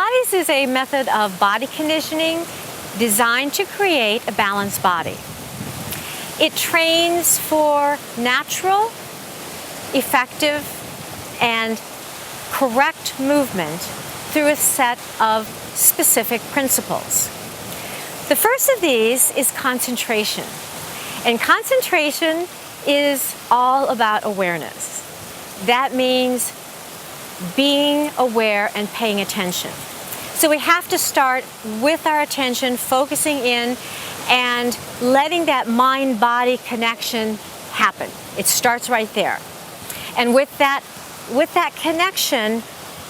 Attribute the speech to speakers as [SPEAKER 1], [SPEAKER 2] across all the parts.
[SPEAKER 1] Pilates is a method of body conditioning designed to create a balanced body. It trains for natural, effective, and correct movement through a set of specific principles. The first of these is concentration. And concentration is all about awareness. That means being aware and paying attention. So we have to start with our attention, focusing in and letting that mind-body connection happen. It starts right there. And with that connection,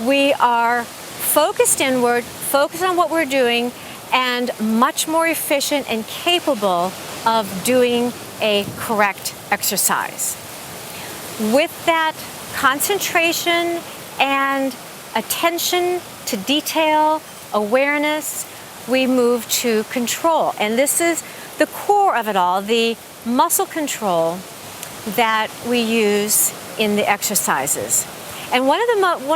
[SPEAKER 1] we are focused inward, focused on what we're doing, and much more efficient and capable of doing a correct exercise. With that concentration and attention to detail, awareness, we move to control. And this is the core of it all, the muscle control that we use in the exercises. And one of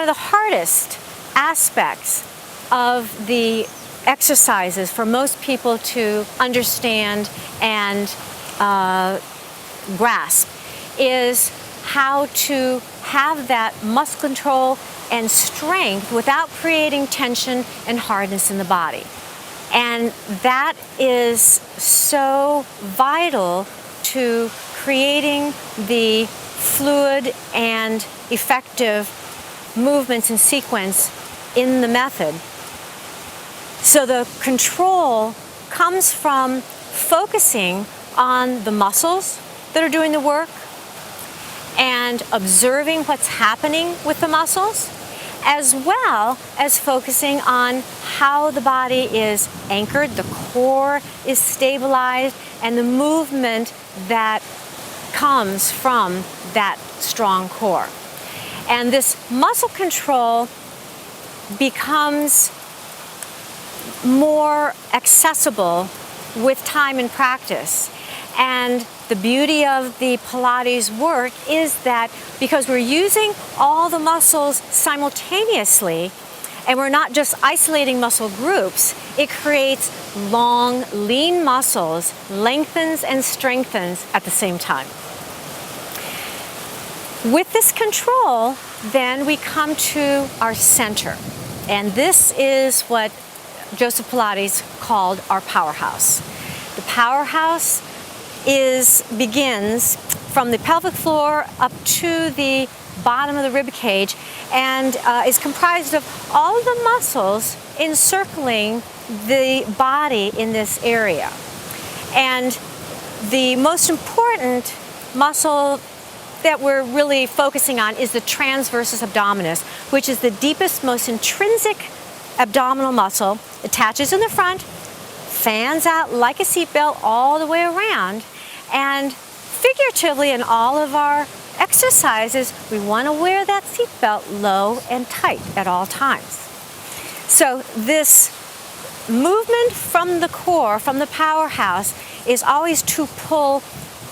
[SPEAKER 1] the hardest aspects of the exercises for most people to understand and grasp is how to have that muscle control and strength without creating tension and hardness in the body. And that is so vital to creating the fluid and effective movements and sequence in the method. So the control comes from focusing on the muscles that are doing the work and observing what's happening with the muscles, as well as focusing on how the body is anchored, the core is stabilized, and the movement that comes from that strong core. And this muscle control becomes more accessible with time and practice. And the beauty of the Pilates work is that because we're using all the muscles simultaneously, and we're not just isolating muscle groups, it creates long, lean muscles, lengthens and strengthens at the same time. With this control, then we come to our center. And this is what Joseph Pilates called our powerhouse. The powerhouse begins from the pelvic floor up to the bottom of the rib cage and is comprised of all of the muscles encircling the body in this area. And the most important muscle that we're really focusing on is the transversus abdominis, which is the deepest, most intrinsic abdominal muscle. Attaches in the front, fans out like a seatbelt all the way around, and figuratively in all of our exercises, we want to wear that seatbelt low and tight at all times. So this movement from the core, from the powerhouse, is always to pull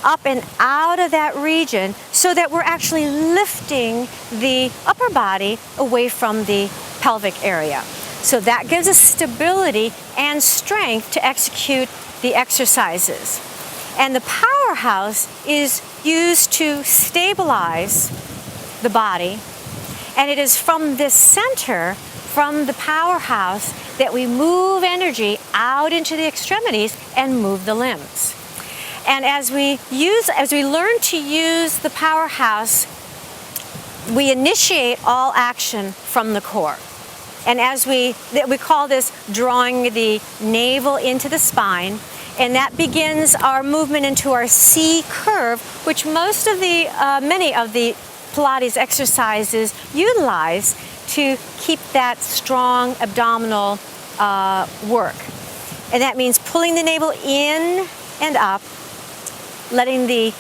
[SPEAKER 1] up and out of that region so that we're actually lifting the upper body away from the pelvic area. So that gives us stability and strength to execute the exercises. And the powerhouse is used to stabilize the body. And it is from this center, from the powerhouse, that we move energy out into the extremities and move the limbs. And as we learn to use the powerhouse, we initiate all action from the core. And as we call this drawing the navel into the spine, and that begins our movement into our C curve, which many of the Pilates exercises utilize to keep that strong abdominal work. And that means pulling the navel in and up, letting the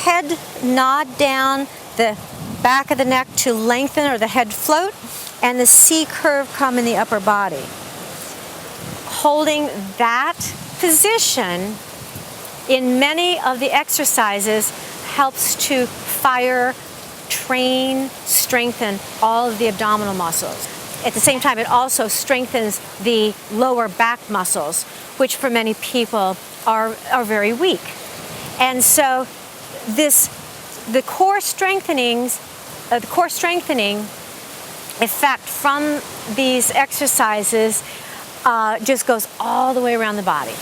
[SPEAKER 1] head nod down, the back of the neck to lengthen or the head float, and the C curve come in the upper body. Holding that position in many of the exercises helps to fire, train, strengthen all of the abdominal muscles. at the same time, it also strengthens the lower back muscles, which for many people are very weak. And so the core strengthening effect from these exercises just goes all the way around the body.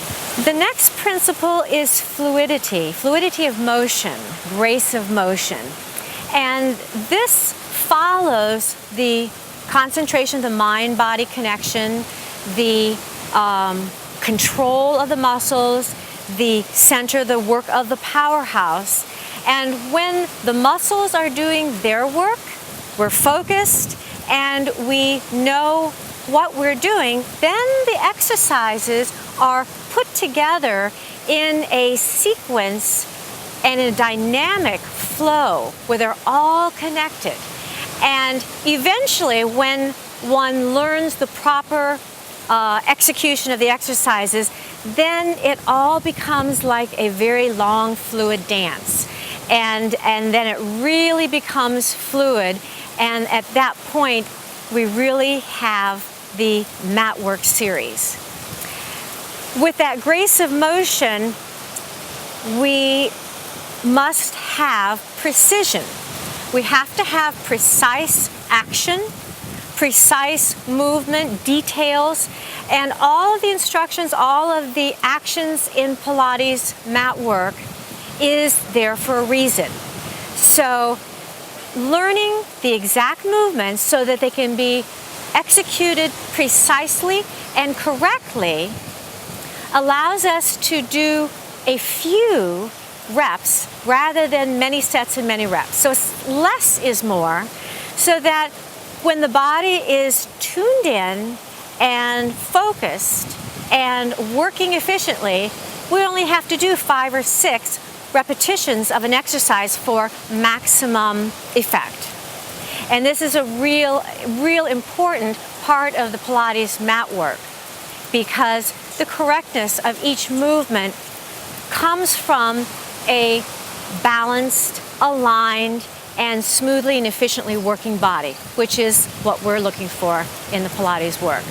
[SPEAKER 1] The next principle is fluidity of motion, grace of motion. And this follows the concentration, the mind-body connection, the control of the muscles, the center, the work of the powerhouse. And when the muscles are doing their work, we're focused and we know what we're doing, then the exercises are put together in a sequence and in a dynamic flow where they're all connected. And eventually, when one learns the proper execution of the exercises, then it all becomes like a very long, fluid dance. And then it really becomes fluid. And at that point, we really have the mat work series. With that grace of motion, we must have precision. We have to have precise action, precise movement, details, and all of the instructions, all of the actions in Pilates mat work is there for a reason. So learning the exact movements so that they can be executed precisely and correctly allows us to do a few reps rather than many sets and many reps. So less is more, so that when the body is tuned in and focused and working efficiently, we only have to do 5 or 6 repetitions of an exercise for maximum effect. And this is a real important part of the Pilates mat work, because the correctness of each movement comes from a balanced, aligned, and smoothly and efficiently working body, which is what we're looking for in the Pilates work.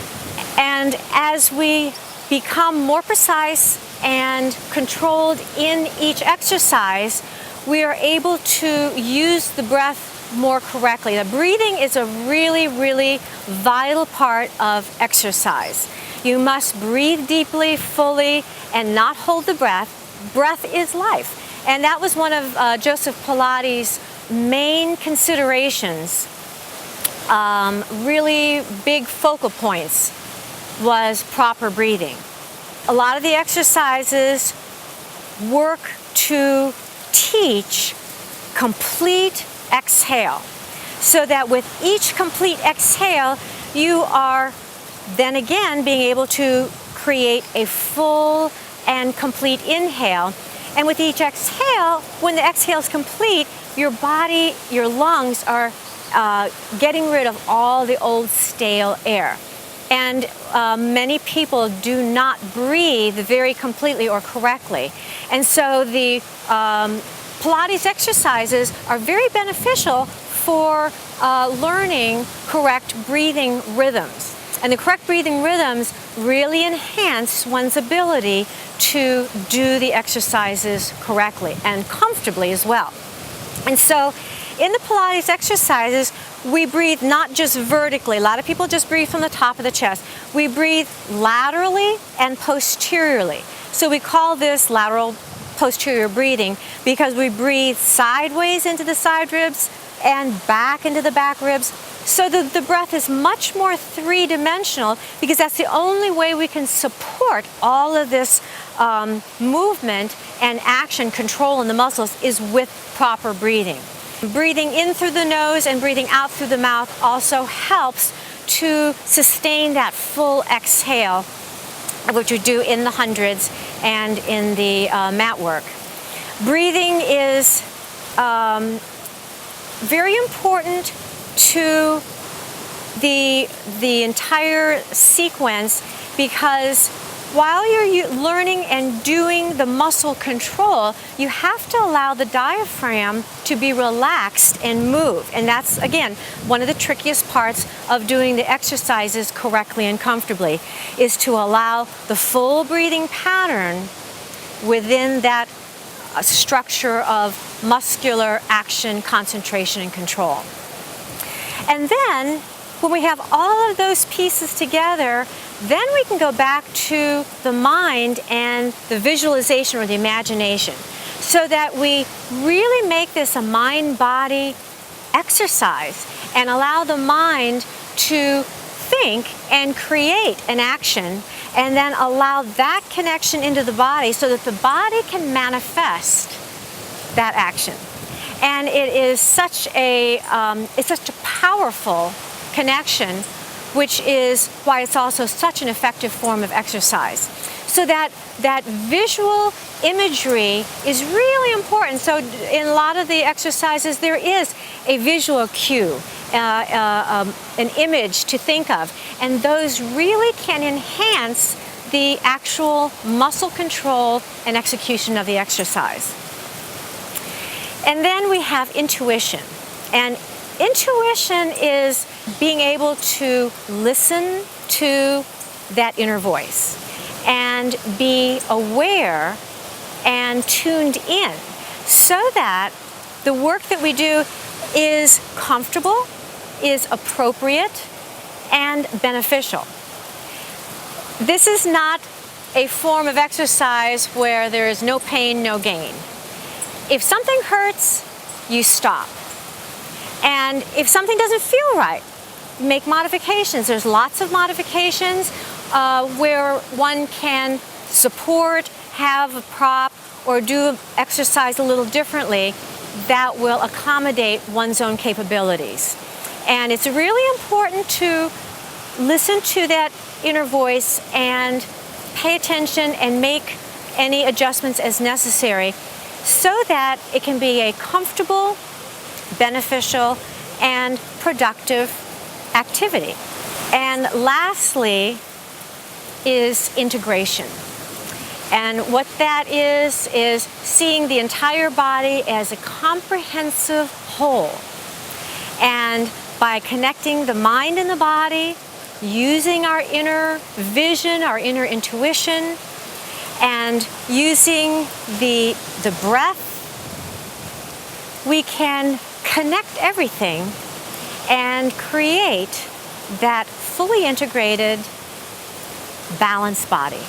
[SPEAKER 1] And as we become more precise and controlled in each exercise, we are able to use the breath more correctly. The breathing is a really vital part of exercise. You must breathe deeply, fully, and not hold the breath. Breath is life. And that was one of Joseph Pilates' main considerations, really big focal points, was proper breathing. A lot of the exercises work to teach complete exhale, so that with each complete exhale, you are then again being able to create a full and complete inhale. And with each exhale, when the exhale is complete, your body, your lungs are getting rid of all the old stale air. And many people do not breathe very completely or correctly. And so the Pilates exercises are very beneficial for learning correct breathing rhythms. And the correct breathing rhythms really enhance one's ability to do the exercises correctly and comfortably as well. And so in the Pilates exercises, we breathe not just vertically. A lot of people just breathe from the top of the chest. We breathe laterally and posteriorly. So we call this lateral posterior breathing because we breathe sideways into the side ribs and back into the back ribs. So the breath is much more three-dimensional, because that's the only way we can support all of this movement and action control in the muscles is with proper breathing. Breathing in through the nose and breathing out through the mouth also helps to sustain that full exhale, which you do in the hundreds and in the mat work. Breathing is very important to the entire sequence, because while you're learning and doing the muscle control, you have to allow the diaphragm to be relaxed and move. And that's, again, one of the trickiest parts of doing the exercises correctly and comfortably, is to allow the full breathing pattern within that structure of muscular action, concentration, and control. And then, when we have all of those pieces together, then we can go back to the mind and the visualization or the imagination, so that we really make this a mind-body exercise and allow the mind to think and create an action, and then allow that connection into the body so that the body can manifest that action. And it is such a powerful connection, which is why it's also such an effective form of exercise. So that visual imagery is really important. So in a lot of the exercises, there is a visual cue, an image to think of, and those really can enhance the actual muscle control and execution of the exercise. And then we have intuition. And intuition is being able to listen to that inner voice and be aware and tuned in, so that the work that we do is comfortable, is appropriate, and beneficial. This is not a form of exercise where there is no pain, no gain. If something hurts, you stop. And if something doesn't feel right, make modifications. There's lots of modifications where one can support, have a prop, or do exercise a little differently that will accommodate one's own capabilities. And it's really important to listen to that inner voice and pay attention and make any adjustments as necessary, so that it can be a comfortable, beneficial, and productive activity. And lastly is integration. And what that is seeing the entire body as a comprehensive whole. And by connecting the mind and the body, using our inner vision, our inner intuition, and using the breath, we can connect everything and create that fully integrated, balanced body.